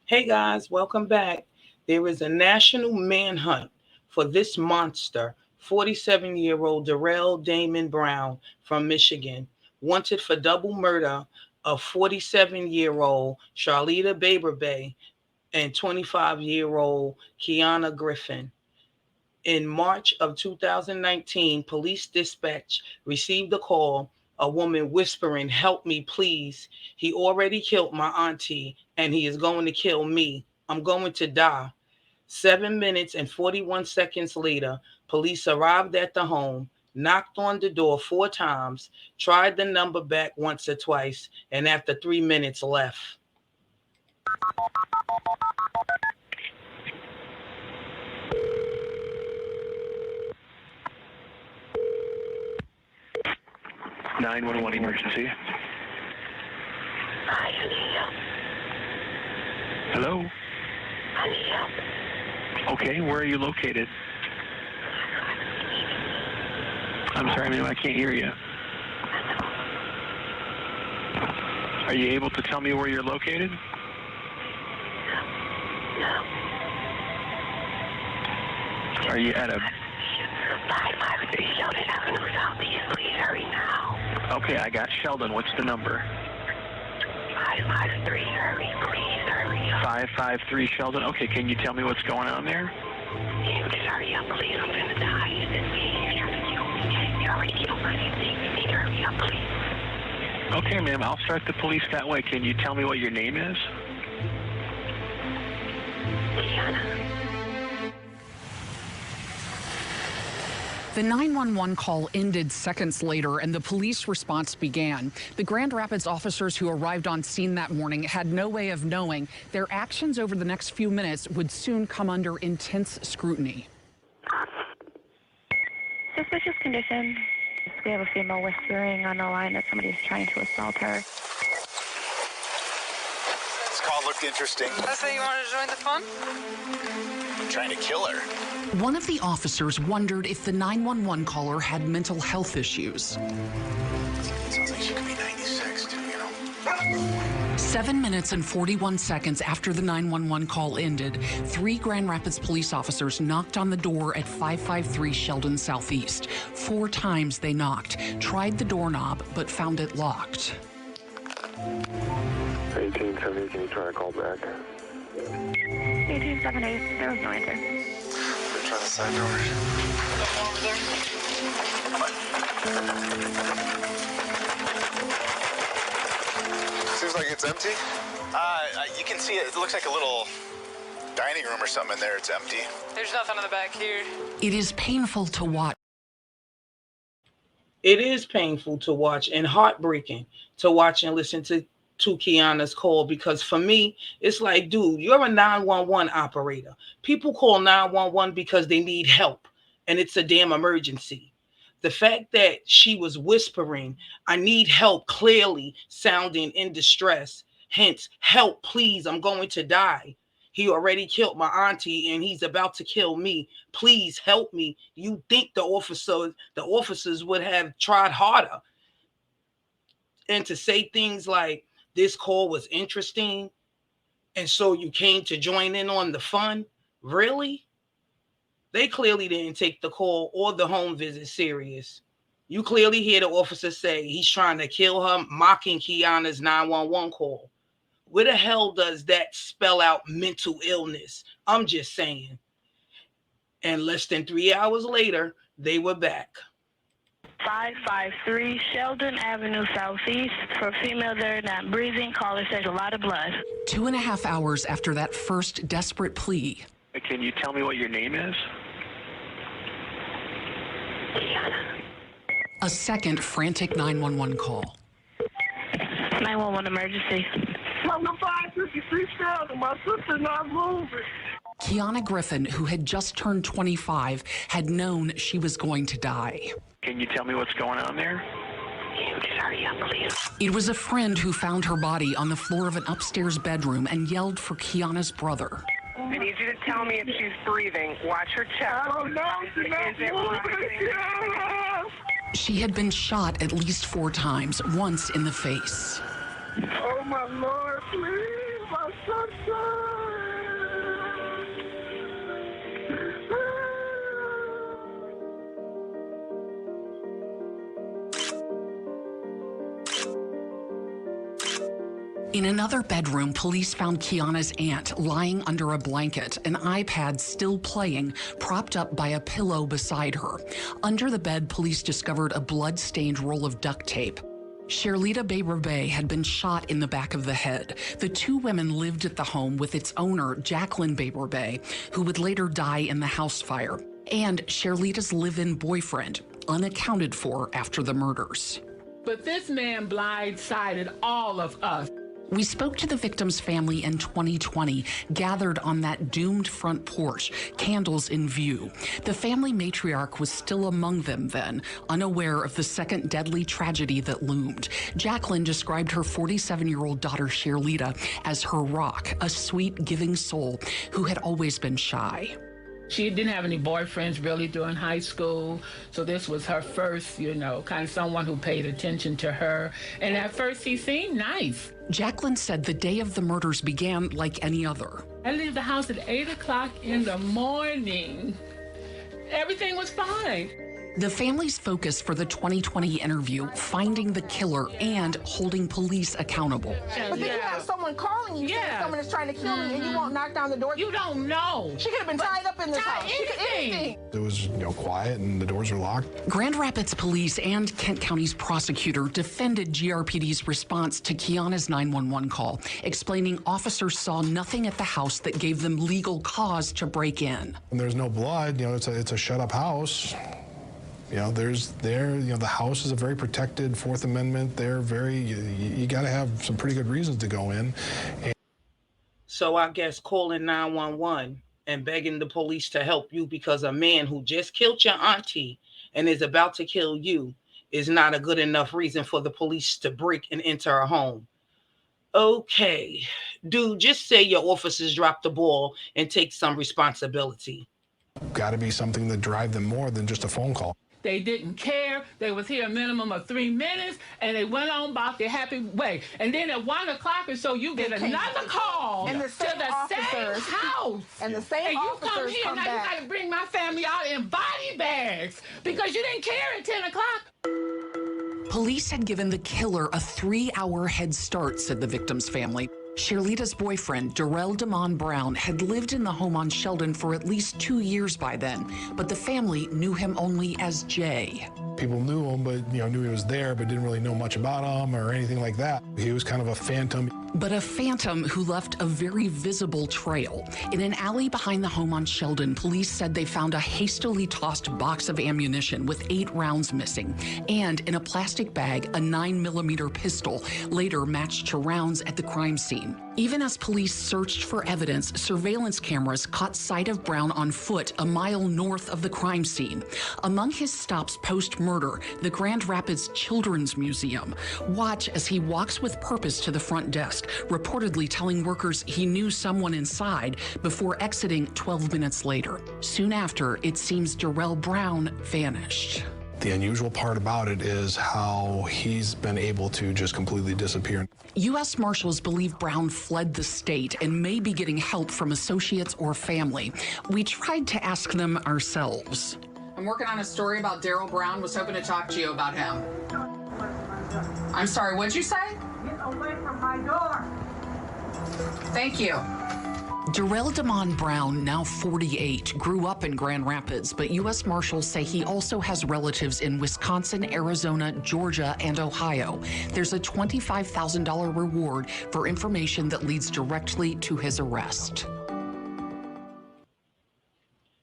Hey guys, welcome back. There is a national manhunt for this monster, 47-year-old Derrell Damon Brown from Michigan, wanted for double murder of 47-year-old Charlita Baberbay and 25-year-old Kiana Griffin. In March of 2019, police dispatch received a call, a woman whispering, "Help me, please. He already killed my auntie and he is going to kill me. I'm going to die." 7 minutes and 41 seconds later, police arrived at the home, knocked on the door 4 times, tried the number back once or twice, and after 3 minutes left. 911 emergency. Hi, I need help. Hello? I need help. Okay, where are you located? I'm sorry, ma'am, I can't hear you. Are you able to tell me where you're located? No. Are you at a... 553 Sheldon Avenue Southeast. Please hurry now. Okay, I got Sheldon. What's the number? 553. Hurry, please hurry up. 553 Sheldon. Okay, can you tell me what's going on there? Can you just hurry up, please? I'm gonna die. It's me. You're trying to kill me. You already killed my auntie. You need to hurry up, please. Okay, ma'am, I'll start the police that way. Can you tell me what your name is? Kiana. The 911 call ended seconds later and the police response began. The Grand Rapids officers who arrived on scene that morning had no way of knowing their actions over the next few minutes would soon come under intense scrutiny. Suspicious condition. We have a female whispering on the line that somebody's trying to assault her. This call looked interesting. That's why you wanted to join the fun? Trying to kill her. One of the officers wondered if the 911 caller had mental health issues. Sounds like she could be 96 too, you know. 7 minutes and 41 seconds after the 911 call ended, 3 Grand Rapids police officers knocked on the door at 553 Sheldon Southeast. 4 times they knocked, tried the doorknob, but found it locked. 1870, can you try to call back? 1878, there was no answer. Try the side doors. Seems like it's empty. You can see it. It looks like a little dining room or something in there. It's empty. There's nothing in the back here. It is painful to watch. It is painful to watch and heartbreaking to watch and listen to Kiana's call, because for me, it's like, dude, you're a 911 operator. People call 911 because they need help and it's a damn emergency. The fact that she was whispering, "I need help," clearly sounding in distress, hence, "Help, please, I'm going to die. He already killed my auntie and he's about to kill me. Please help me." You think the officers would have tried harder. And to say things like, "This call was interesting, and so you came to join in on the fun." Really? They clearly didn't take the call or the home visit serious. You clearly hear the officer say he's trying to kill her, mocking Kiana's 911 call. Where the hell does that spell out mental illness? I'm just saying. And less than 3 hours later, they were back. 553 Sheldon Avenue Southeast. For a female there not breathing, caller says a lot of blood. 2.5 hours after that first desperate plea. Can you tell me what your name is? A second frantic 911 call. 911 emergency. I'm the 553 Sheldon. My sister's not moving. Kiana Griffin, who had just turned 25, had known she was going to die. Can you tell me what's going on there? Can you just hurry up, please? It was a friend who found her body on the floor of an upstairs bedroom and yelled for Kiana's brother. I need you to tell me if she's breathing. Watch her chest. I don't know. She's not moving. She had been shot at least 4 times, once in the face. Oh, my Lord, please. my sister. In another bedroom, police found Kiana's aunt lying under a blanket, an iPad still playing, propped up by a pillow beside her. Under the bed, police discovered a blood-stained roll of duct tape. Sherlita Bay had been shot in the back of the head. The two women lived at the home with its owner, Jacqueline Bay, who would later die in the house fire, and Sherlita's live-in boyfriend, unaccounted for after the murders. But this man blindsided all of us. We spoke to the victim's family in 2020, gathered on that doomed front porch, candles in view. The family matriarch was still among them then, unaware of the second deadly tragedy that loomed. Jacqueline described her 47-year-old daughter, Sherlita, as her rock, a sweet, giving soul who had always been shy. She didn't have any boyfriends really during high school, so this was her first, kind of someone who paid attention to her. And at first he seemed nice. Jacqueline said the day of the murders began like any other. I leave the house at 8 o'clock in the morning. Everything was fine. The family's focus for the 2020 interview, finding the killer and holding police accountable. But then you have someone calling you saying someone is trying to kill me and you won't knock down the door. You don't know. She could have been tied up in this house. Anything. It was, quiet and the doors were locked. Grand Rapids Police and Kent County's prosecutor defended GRPD's response to Kiana's 911 call, explaining officers saw nothing at the house that gave them legal cause to break in. When there's no blood, it's a shut-up house. The house is a very protected Fourth Amendment. You got to have some pretty good reasons to go in. So I guess calling 911 and begging the police to help you because a man who just killed your auntie and is about to kill you is not a good enough reason for the police to break and enter a home. Okay, dude, just say your officers dropped the ball and take some responsibility. Got to be something that drive them more than just a phone call. They didn't care. They was here a minimum of 3 minutes, and they went on about their happy way. And then at 1 o'clock or so, you get another call and to the same house. And the same officers you come here, now you got to bring my family out in body bags because you didn't care at 10 o'clock. Police had given the killer a 3-hour head start, said the victim's family. Sherlita's boyfriend, Derrell Brown, had lived in the home on Sheldon for at least 2 years by then, but the family knew him only as Jay. People knew him, but knew he was there, but didn't really know much about him or anything like that. He was kind of a phantom. But a phantom who left a very visible trail. In an alley behind the home on Sheldon, police said they found a hastily tossed box of ammunition with 8 rounds missing, and in a plastic bag, a 9mm pistol, later matched to rounds at the crime scene. Even as police searched for evidence, surveillance cameras caught sight of Brown on foot a mile north of the crime scene. Among his stops post-murder, the Grand Rapids Children's Museum. Watch as he walks with purpose to the front desk, reportedly telling workers he knew someone inside before exiting 12 minutes later. Soon after, it seems Derrell Brown vanished. The unusual part about it is how he's been able to just completely disappear. U.S. Marshals believe Brown fled the state and may be getting help from associates or family. We tried to ask them ourselves. I'm working on a story about Derrell Brown. Was hoping to talk to you about him. I'm sorry, what'd you say? Get away from my door. Thank you. Derrell Brown, now 48, grew up in Grand Rapids, but U.S. Marshals say he also has relatives in Wisconsin, Arizona, Georgia, and Ohio. There's a $25,000 reward for information that leads directly to his arrest.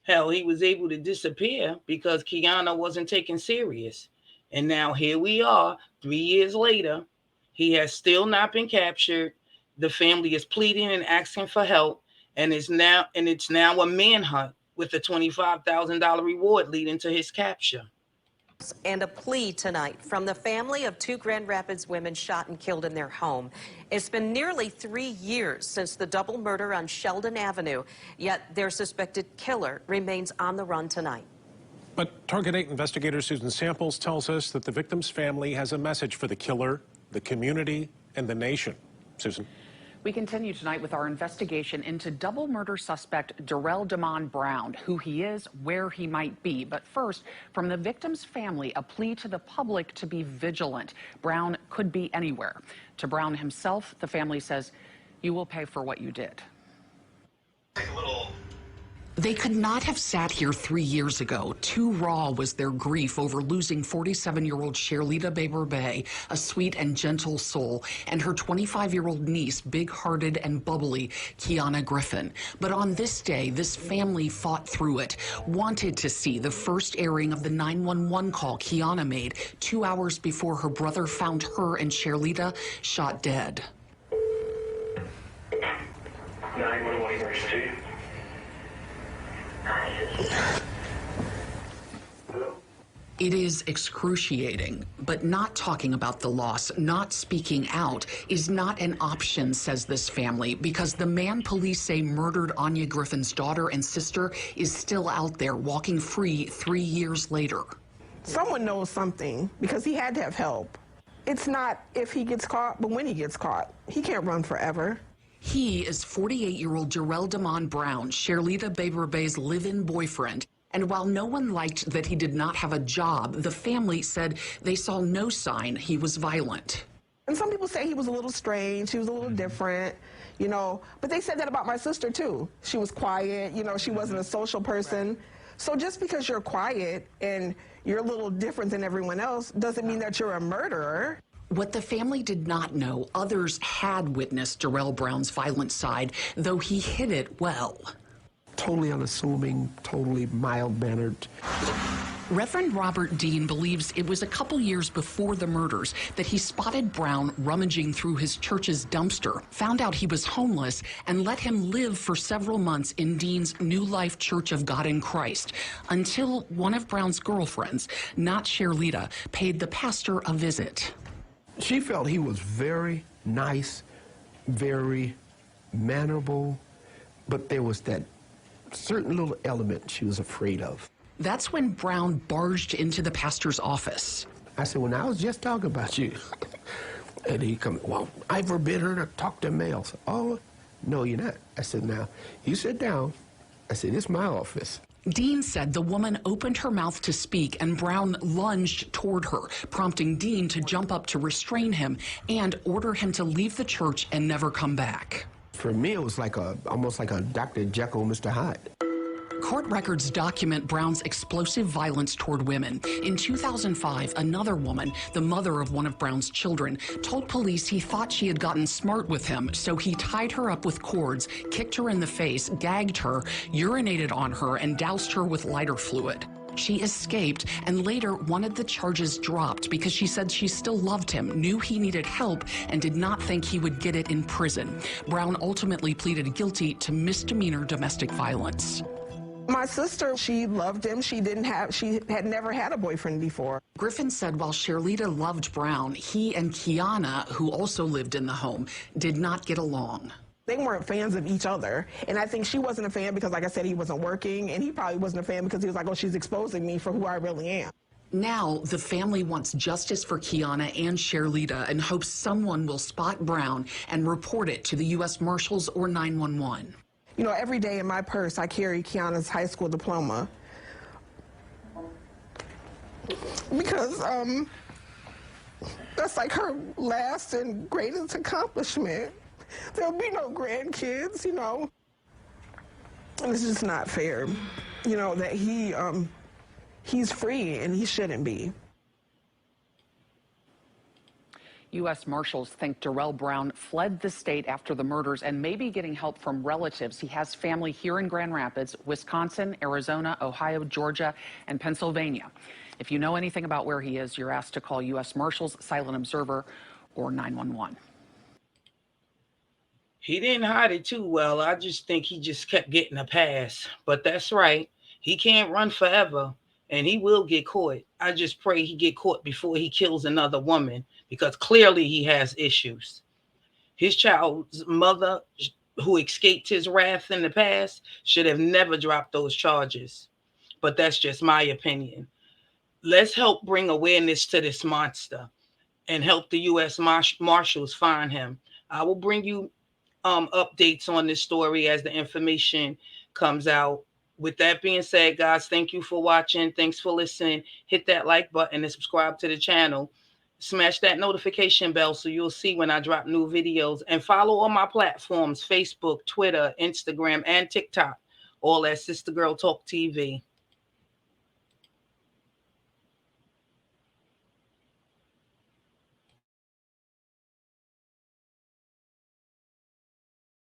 Hell, he was able to disappear because Kiana wasn't taken serious. And now here we are, 3 years later. He has still not been captured. The family is pleading and asking for help. And it's now a manhunt with a $25,000 reward leading to his capture. And a plea tonight from the family of 2 Grand Rapids women shot and killed in their home. It's been nearly 3 years since the double murder on Sheldon Avenue, yet their suspected killer remains on the run tonight. But Target 8 investigator Susan Samples tells us that the victim's family has a message for the killer, the community, and the nation. Susan. We continue tonight with our investigation into double murder suspect Derrell Brown, who he is, where he might be. But first, from the victim's family, a plea to the public to be vigilant. Brown could be anywhere. To Brown himself, the family says, "You will pay for what you did." They could not have sat here 3 years ago. Too raw was their grief over losing 47-year-old Sherlita Bay, a sweet and gentle soul, and her 25-year-old niece, big-hearted and bubbly, Kiana Griffin. But on this day, this family fought through it, wanted to see the first airing of the 911 call Kiana made 2 hours before her brother found her and Sherlita shot dead. 911 emergency. It is excruciating, but not talking about the loss, not speaking out, is not an option, says this family, because the man police say murdered Anya Griffin's daughter and sister is still out there walking free 3 years later. Someone knows something, because he had to have help. It's not if he gets caught, but when he gets caught. He can't run forever. He is 48-year-old Derrell Brown, Sherlita Bay's live-in boyfriend. And while no one liked that he did not have a job, the family said they saw no sign he was violent. And some people say he was a little strange, he was a little different, you know, but they said that about my sister too. She was quiet, you know, she wasn't a social person. So just because you're quiet and you're a little different than everyone else doesn't mean that you're a murderer. What the family did not know, others had witnessed Derrell Brown's violent side, though he hid it well. Totally unassuming, totally mild-mannered. Reverend Robert Dean believes it was a couple years before the murders that he spotted Brown rummaging through his church's dumpster, found out he was homeless, and let him live for several months in Dean's New Life Church of God in Christ, until one of Brown's girlfriends, not Sherlita, paid the pastor a visit. She felt he was very nice, very mannerable, but there was that certain little element she was afraid of. That's when Brown barged into the pastor's office. I said, well, I was just talking about you. And he come, well, I forbid her to talk to males. Oh, no, you're not. I said, now, you sit down. I said, it's my office. Dean said the woman opened her mouth to speak and Brown lunged toward her, prompting Dean to jump up to restrain him and order him to leave the church and never come back. For me, it was like almost like a Dr. Jekyll, Mr. Hyde. Court records document Brown's explosive violence toward women. In 2005, another woman, the mother of one of Brown's children, told police he thought she had gotten smart with him, so he tied her up with cords, kicked her in the face, gagged her, urinated on her, and doused her with lighter fluid. She escaped and later wanted the charges dropped because she said she still loved him, knew he needed help, and did not think he would get it in prison. Brown ultimately pleaded guilty to misdemeanor domestic violence. My sister, she loved him. She had never had a boyfriend before. Griffin said while Sherlita loved Brown, he and Kiana, who also lived in the home, did not get along. They weren't fans of each other. And I think she wasn't a fan because, like I said, he wasn't working. And he probably wasn't a fan because he was like, oh, she's exposing me for who I really am. Now, the family wants justice for Kiana and Sherlita and hopes someone will spot Brown and report it to the U.S. Marshals or 911. You know, every day in my purse, I carry Kiana's high school diploma. Because that's like her last and greatest accomplishment. There'll be no grandkids, you know. And it's just not fair, you know, that he's free and he shouldn't be. U.S. Marshals think Derrell Brown fled the state after the murders and may be getting help from relatives. He has family here in Grand Rapids, Wisconsin, Arizona, Ohio, Georgia, and Pennsylvania. If you know anything about where he is, you're asked to call U.S. Marshals, Silent Observer, or 911. He didn't hide it too well. I just think he just kept getting a pass. But that's right. He can't run forever, and he will get caught. I just pray he get caught before he kills another woman, because clearly he has issues. His child's mother, who escaped his wrath in the past, should have never dropped those charges. But that's just my opinion. Let's help bring awareness to this monster and help the U.S. Marshals find him. I will bring you updates on this story as the information comes out. With that being said, guys, thank you for watching. Thanks for listening. Hit that like button and subscribe to the channel. Smash that notification bell so you'll see when I drop new videos. And follow all my platforms, Facebook, Twitter, Instagram, and TikTok. All at Sister Girl Talk TV.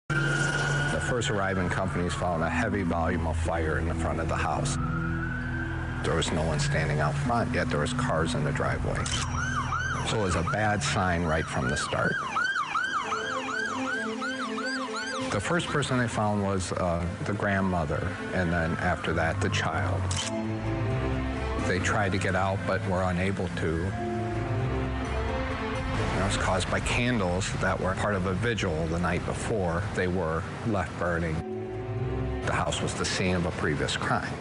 The first arriving companies found a heavy volume of fire in the front of the house. There was no one standing out front, yet there was cars in the driveway. So it was a bad sign right from the start. The first person they found was the grandmother, and then after that, the child. They tried to get out, but were unable to. It was caused by candles that were part of a vigil the night before. They were left burning. The house was the scene of a previous crime.